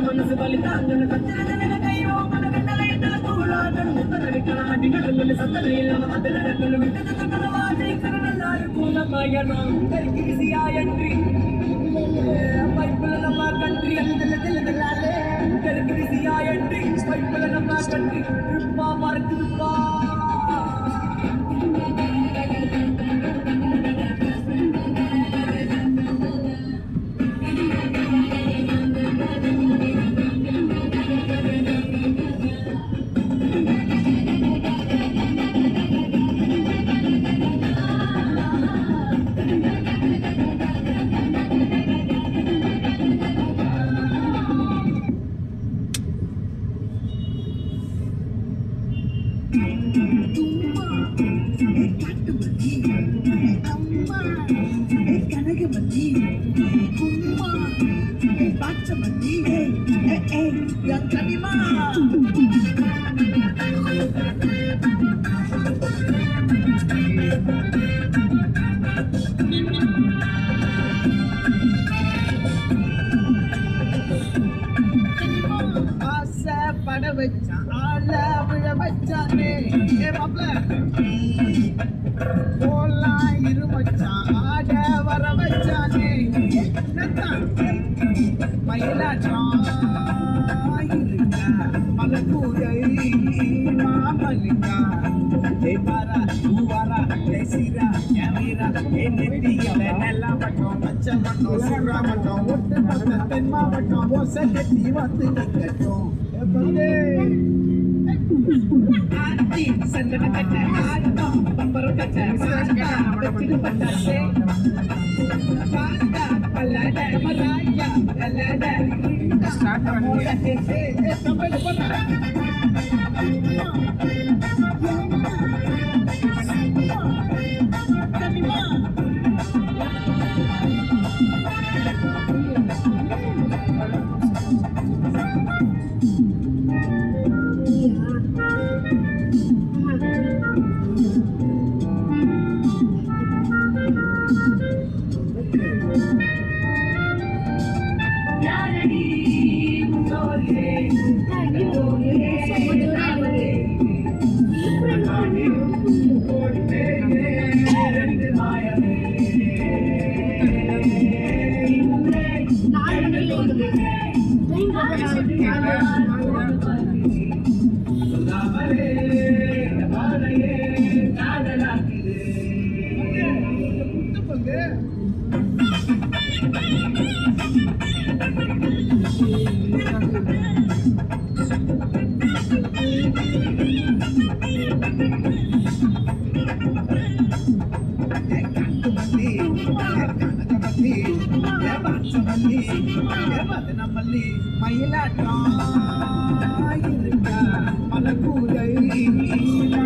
మనసు బలితాంగన కయ్యో మన వెన్నలైన తూలాదను ముత్తనరికల అడిగడలు సత్తలైల మదలరకలు విత్తనవాది కరనలారు పూలమయన కరికిసియాయంట్రి పైపుల నమ్మ కంట్రి అందలదలదలాలే కరికిసియాయంట్రి పైపుల నమ్మ country రుప్పా మరకుప్పా yang terima asa pada baca ala pada baca ne mapla bola iru baca ada vara baca ne natta maila Malakudai Mamalika Devara Uvara Desira Yamira Enetiya Nella Mato Machamano Suramato Otta Tenma Mato Wasati Vatu Nikato Adi Sandana Kata Adi Bambaro Kata Sanda Bechidu Patase Kata Palada Maraya Palada Start sampai depan நம்மளி மயிலாட்டம் இருக்கா மலக்கூரை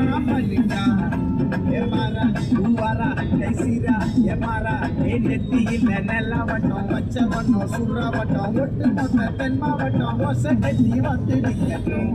மாமலிக்கா எமாரா ஊவாரா கைசீரா எமாரா நெத்தியில் நெல்லவட்டம் வச்சவட்டம் சுறாவட்டம் ஒட்டு மொத்த தென் மாவட்டம் ஒச கட்டி வந்து நிற்கட்டும்